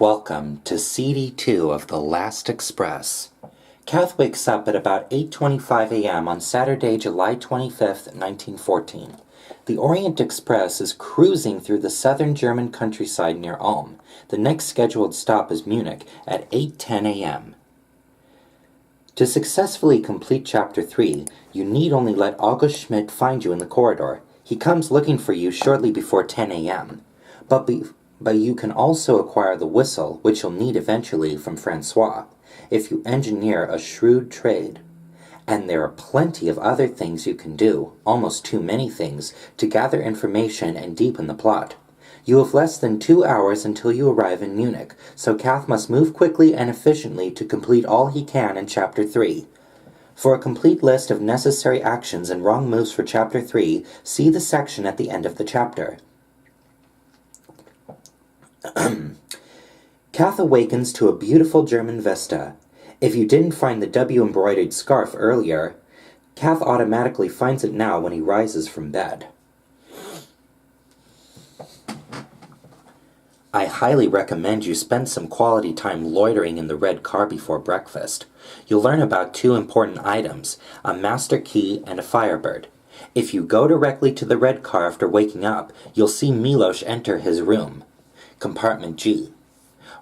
Welcome to CD2 of the Last Express. Kath wakes up at about 8:25 a.m. on Saturday, July 25th, 1914. The Orient Express is cruising through the southern German countryside near Ulm. The next scheduled stop is Munich at 8:10 a.m. To successfully complete Chapter 3, you need only let August Schmidt find you in the corridor. He comes looking for you shortly before 10 a.m. But you can also acquire the whistle, which you'll need eventually from Francois, if you engineer a shrewd trade. And there are plenty of other things you can do, almost too many things, to gather information and deepen the plot. You have less than 2 hours until you arrive in Munich, so Kath must move quickly and efficiently to complete all he can in Chapter 3. For a complete list of necessary actions and wrong moves for Chapter 3, see the section at the end of the chapter. Kath awakens to a beautiful German vista. If you didn't find the W-embroidered scarf earlier, Kath automatically finds it now when he rises from bed. I highly recommend you spend some quality time loitering in the red car before breakfast. You'll learn about 2 important items, a master key and a firebird. If you go directly to the red car after waking up, you'll see Milos enter his room, compartment G.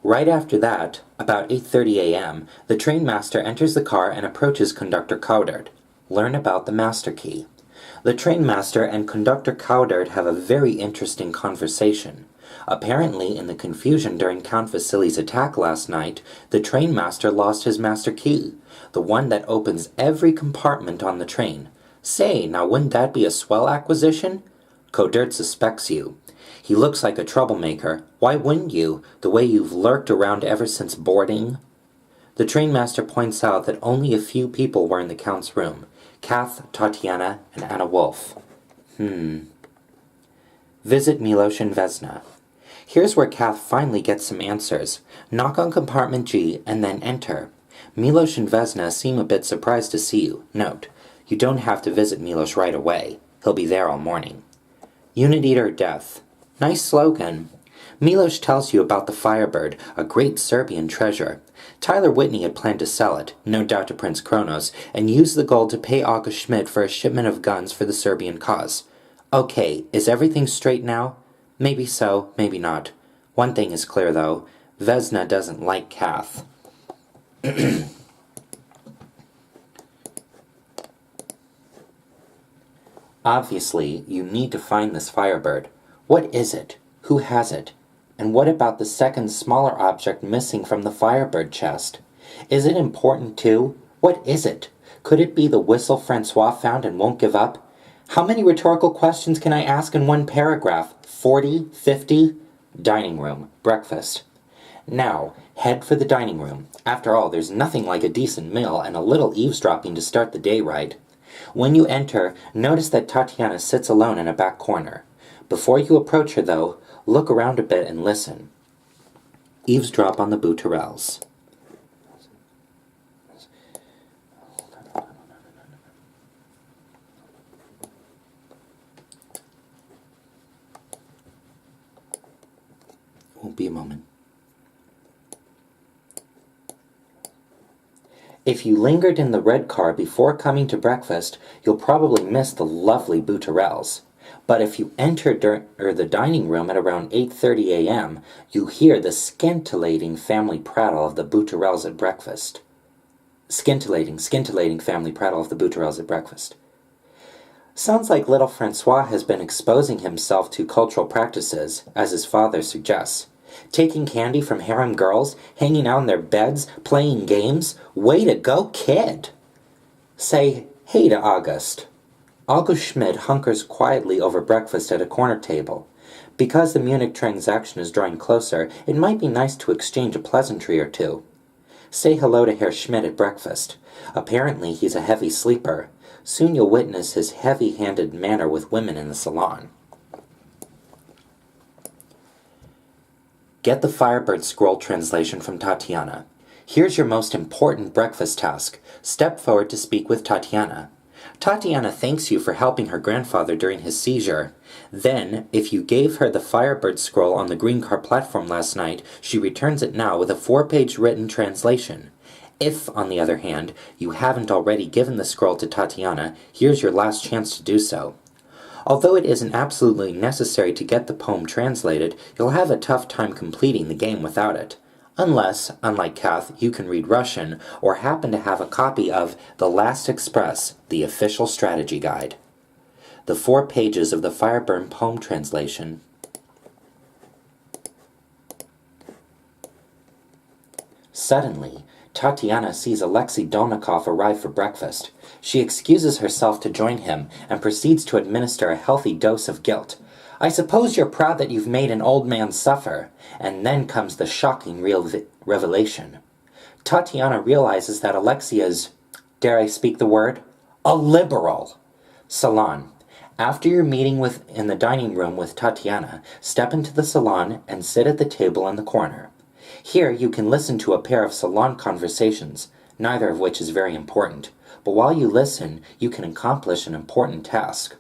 Right after that, about 8:30 a.m., the trainmaster enters the car and approaches Conductor Kaudert. Learn about the master key. The trainmaster and Conductor Kaudert have a very interesting conversation. Apparently, in the confusion during Count Vasili's attack last night, the trainmaster lost his master key, the one that opens every compartment on the train. Say, now wouldn't that be a swell acquisition? Kaudert suspects you. He looks like a troublemaker. Why wouldn't you, the way you've lurked around ever since boarding? The trainmaster points out that only a few people were in the Count's room. Kath, Tatiana, and Anna Wolf. Visit Milos and Vesna. Here's where Kath finally gets some answers. Knock on compartment G and then enter. Milos and Vesna seem a bit surprised to see you. Note, you don't have to visit Milos right away. He'll be there all morning. Unit Eater or Death. Nice slogan. Milos tells you about the Firebird, a great Serbian treasure. Tyler Whitney had planned to sell it, no doubt to Prince Kronos, and use the gold to pay August Schmidt for a shipment of guns for the Serbian cause. Okay, is everything straight now? Maybe so, maybe not. One thing is clear, though. Vesna doesn't like Kath. Obviously, you need to find this Firebird. What is it? Who has it? And what about the second smaller object missing from the Firebird chest? Is it important too? What is it? Could it be the whistle Francois found and won't give up? How many rhetorical questions can I ask in one paragraph? 40? 50? Dining room. Breakfast. Now, head for the dining room. After all, there's nothing like a decent meal and a little eavesdropping to start the day right. When you enter, notice that Tatiana sits alone in a back corner. Before you approach her, though, look around a bit and listen. Eavesdrop on the Bouturels. Won't be a moment. If you lingered in the red car before coming to breakfast, you'll probably miss the lovely Bouturels. But if you enter the dining room at around 8:30 a.m., you hear the scintillating family prattle of the Bouturels at breakfast. Scintillating family prattle of the Bouturels at breakfast. Sounds like little Francois has been exposing himself to cultural practices, as his father suggests. Taking candy from harem girls, hanging out in their beds, playing games. Way to go, kid! Say hey to August. August Schmidt hunkers quietly over breakfast at a corner table. Because the Munich transaction is drawing closer, it might be nice to exchange a pleasantry or two. Say hello to Herr Schmidt at breakfast. Apparently he's a heavy sleeper. Soon you'll witness his heavy-handed manner with women in the salon. Get the Firebird scroll translation from Tatiana. Here's your most important breakfast task. Step forward to speak with Tatiana. Tatiana thanks you for helping her grandfather during his seizure. Then, if you gave her the Firebird scroll on the green car platform last night, she returns it now with a 4-page written translation. If, on the other hand, you haven't already given the scroll to Tatiana, here's your last chance to do so. Although it isn't absolutely necessary to get the poem translated, you'll have a tough time completing the game without it. Unless, unlike Kath, you can read Russian or happen to have a copy of The Last Express, the official strategy guide. The 4 pages of the Fireburn poem translation. Suddenly, Tatiana sees Alexei Dolnikov arrive for breakfast. She excuses herself to join him and proceeds to administer a healthy dose of guilt. I suppose you're proud that you've made an old man suffer. And then comes the shocking revelation. Tatiana realizes that Alexei is, dare I speak the word, a liberal. Salon. After your meeting in the dining room with Tatiana, step into the salon and sit at the table in the corner. Here you can listen to a pair of salon conversations, neither of which is very important. But while you listen, you can accomplish an important task.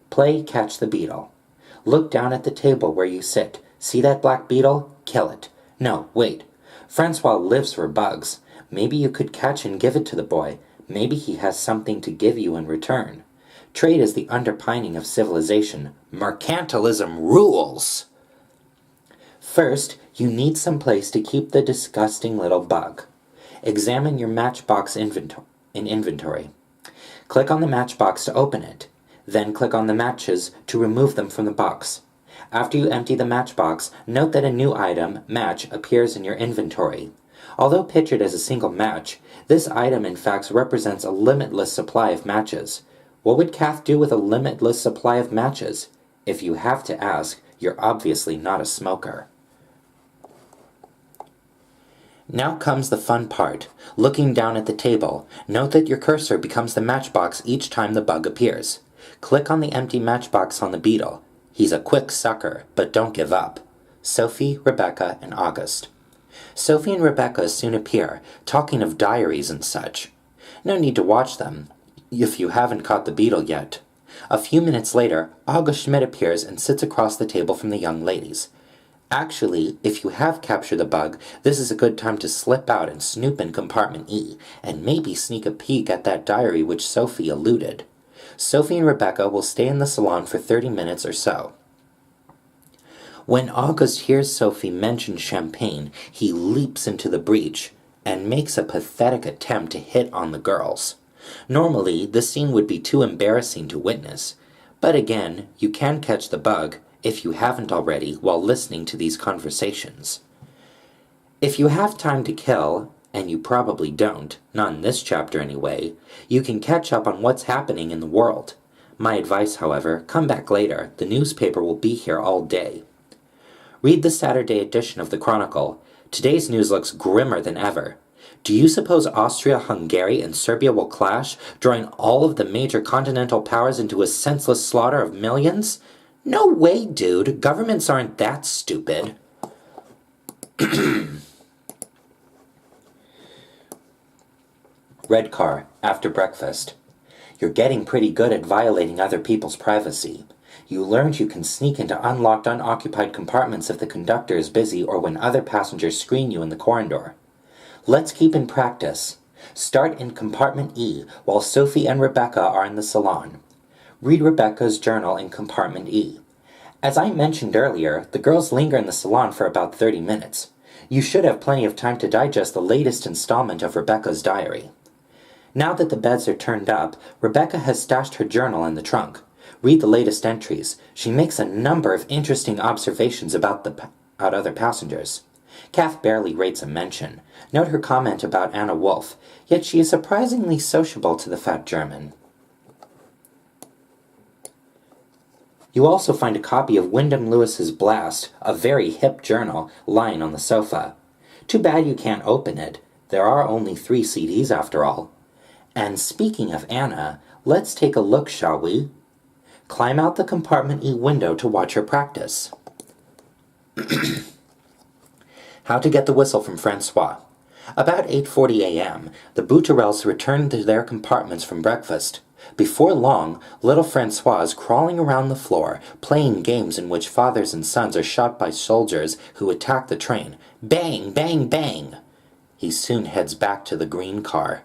Play Catch the Beetle. Look down at the table where you sit. See that black beetle? Kill it. No, wait. Francois lives for bugs. Maybe you could catch and give it to the boy. Maybe he has something to give you in return. Trade is the underpinning of civilization. Mercantilism rules! First, you need some place to keep the disgusting little bug. Examine your matchbox inventory. Click on the matchbox to open it. Then click on the matches to remove them from the box. After you empty the matchbox, note that a new item, match, appears in your inventory. Although pictured as a single match, this item in fact represents a limitless supply of matches. What would Kath do with a limitless supply of matches? If you have to ask, you're obviously not a smoker. Now comes the fun part. Looking down at the table, note that your cursor becomes the matchbox each time the bug appears. Click on the empty matchbox on the beetle. He's a quick sucker, but don't give up. Sophie, Rebecca, and August. Sophie and Rebecca soon appear, talking of diaries and such. No need to watch them, if you haven't caught the beetle yet. A few minutes later, August Schmidt appears and sits across the table from the young ladies. Actually, if you have captured the bug, this is a good time to slip out and snoop in compartment E, and maybe sneak a peek at that diary which Sophie eluded. Sophie and Rebecca will stay in the salon for 30 minutes or so. When August hears Sophie mention champagne, he leaps into the breach and makes a pathetic attempt to hit on the girls. Normally, this scene would be too embarrassing to witness, but again, you can catch the bug, if you haven't already, while listening to these conversations. If you have time to kill, and you probably don't, not in this chapter anyway, you can catch up on what's happening in the world. My advice, however, come back later. The newspaper will be here all day. Read the Saturday edition of the Chronicle. Today's news looks grimmer than ever. Do you suppose Austria-Hungary and Serbia will clash, drawing all of the major continental powers into a senseless slaughter of millions? No way, dude. Governments aren't that stupid. Red car, after breakfast. You're getting pretty good at violating other people's privacy. You learned you can sneak into unlocked, unoccupied compartments if the conductor is busy or when other passengers screen you in the corridor. Let's keep in practice. Start in compartment E while Sophie and Rebecca are in the salon. Read Rebecca's journal in compartment E. As I mentioned earlier, the girls linger in the salon for about 30 minutes. You should have plenty of time to digest the latest installment of Rebecca's diary. Now that the beds are turned up, Rebecca has stashed her journal in the trunk. Read the latest entries. She makes a number of interesting observations about other passengers. Kath barely rates a mention. Note her comment about Anna Wolf, yet she is surprisingly sociable to the fat German. You also find a copy of Wyndham Lewis's Blast, a very hip journal, lying on the sofa. Too bad you can't open it. There are only 3 CDs after all. And speaking of Anna, let's take a look, shall we? Climb out the compartment E window to watch her practice. How to get the whistle from Francois. About 8:40 a.m., the Bouturels return to their compartments from breakfast. Before long, little Francois is crawling around the floor, playing games in which fathers and sons are shot by soldiers who attack the train. Bang, bang, bang! He soon heads back to the green car.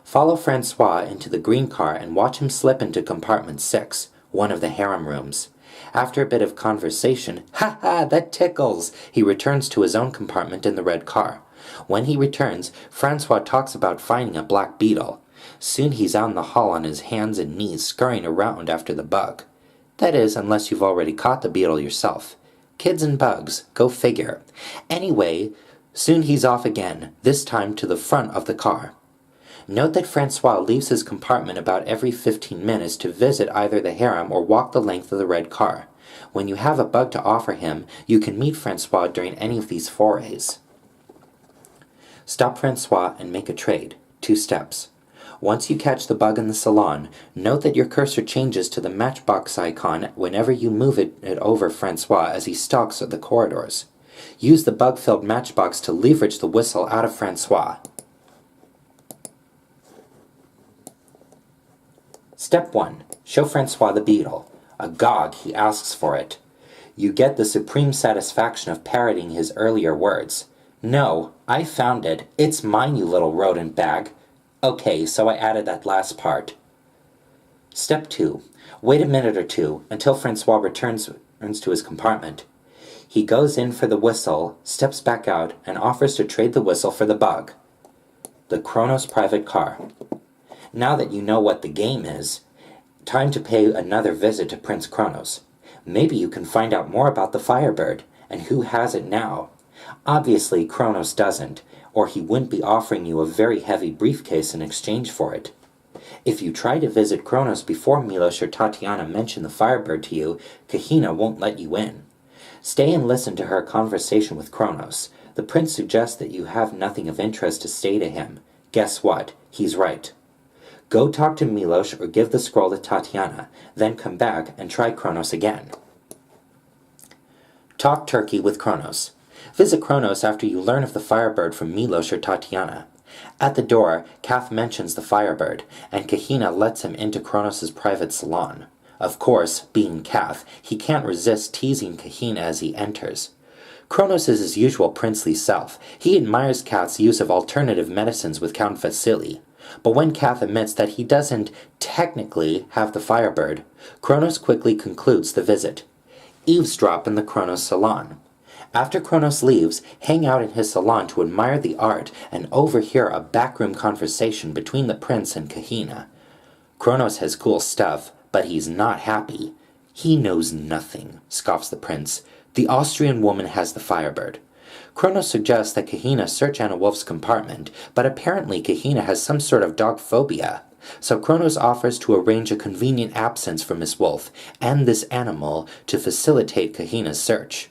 Follow Francois into the green car and watch him slip into compartment 6, one of the harem rooms. After a bit of conversation, "Ha ha, that tickles!" he returns to his own compartment in the red car. When he returns, Francois talks about finding a black beetle. Soon he's out in the hall on his hands and knees scurrying around after the bug. That is, unless you've already caught the beetle yourself. Kids and bugs, go figure. Anyway, soon he's off again, this time to the front of the car. Note that Francois leaves his compartment about every 15 minutes to visit either the harem or walk the length of the red car. When you have a bug to offer him, you can meet Francois during any of these forays. Stop Francois and make a trade. 2 steps. Once you catch the bug in the salon, note that your cursor changes to the matchbox icon whenever you move it over Francois as he stalks the corridors. Use the bug-filled matchbox to leverage the whistle out of Francois. Step 1. Show Francois the beetle. Agog, he asks for it. You get the supreme satisfaction of parroting his earlier words. "No, I found it. It's mine, you little rodent bag." Okay, so I added that last part. Step 2. Wait a minute or two until Francois returns to his compartment. He goes in for the whistle, steps back out, and offers to trade the whistle for the bug. The Kronos private car. Now that you know what the game is, time to pay another visit to Prince Kronos. Maybe you can find out more about the Firebird, and who has it now. Obviously, Kronos doesn't, or he wouldn't be offering you a very heavy briefcase in exchange for it. If you try to visit Kronos before Milos or Tatiana mention the Firebird to you, Kahina won't let you in. Stay and listen to her conversation with Kronos. The prince suggests that you have nothing of interest to say to him. Guess what? He's right. Go talk to Milos or give the scroll to Tatiana, then come back and try Kronos again. Talk turkey with Kronos. Visit Kronos after you learn of the Firebird from Milos or Tatiana. At the door, Kath mentions the Firebird, and Kahina lets him into Kronos' private salon. Of course, being Kath, he can't resist teasing Kahina as he enters. Kronos is his usual princely self. He admires Kath's use of alternative medicines with Count Vasily. But when Kath admits that he doesn't technically have the Firebird, Kronos quickly concludes the visit. Eavesdrop in the Kronos salon. After Kronos leaves, hang out in his salon to admire the art and overhear a backroom conversation between the prince and Kahina. Kronos has cool stuff, but he's not happy. He knows nothing, scoffs the prince. The Austrian woman has the Firebird. Kronos suggests that Kahina search Anna Wolf's compartment, but apparently Kahina has some sort of dog phobia. So Kronos offers to arrange a convenient absence for Miss Wolf and this animal to facilitate Kahina's search.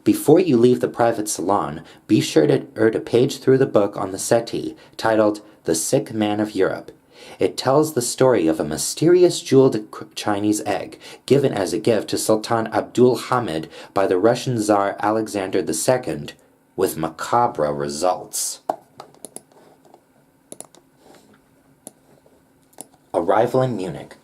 Before you leave the private salon, be sure to page through the book on the settee, titled The Sick Man of Europe. It tells the story of a mysterious jeweled Chinese egg given as a gift to Sultan Abdul Hamid by the Russian Tsar Alexander II, with macabre results. Arrival in Munich.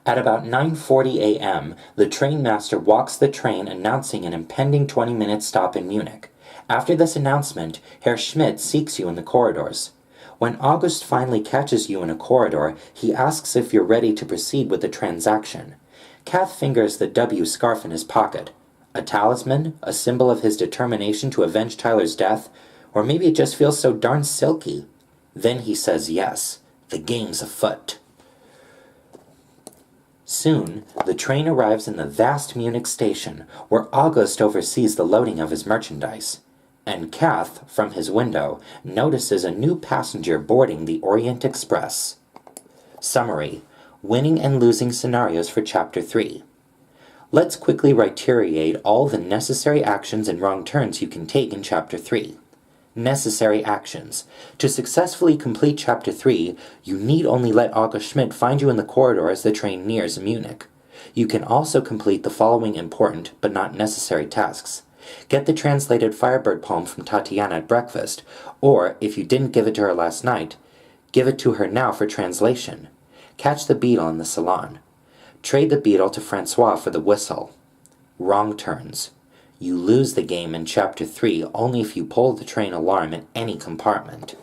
At about 9:40 a.m., the trainmaster walks the train announcing an impending 20-minute stop in Munich. After this announcement, Herr Schmidt seeks you in the corridors. When August finally catches you in a corridor, he asks if you're ready to proceed with the transaction. Kath fingers the W scarf in his pocket. A talisman? A symbol of his determination to avenge Tyler's death? Or maybe it just feels so darn silky. Then he says yes. The game's afoot. Soon, the train arrives in the vast Munich station, where August oversees the loading of his merchandise. And Kath, from his window, notices a new passenger boarding the Orient Express. Summary: winning and losing scenarios for Chapter 3. Let's quickly reiterate all the necessary actions and wrong turns you can take in Chapter 3. Necessary actions. To successfully complete Chapter 3, you need only let August Schmidt find you in the corridor as the train nears Munich. You can also complete the following important but not necessary tasks. Get the translated Firebird poem from Tatiana at breakfast, or, if you didn't give it to her last night, give it to her now for translation. Catch the beetle in the salon. Trade the beetle to Francois for the whistle. Wrong turns. You lose the game in Chapter 3 only if you pull the train alarm in any compartment.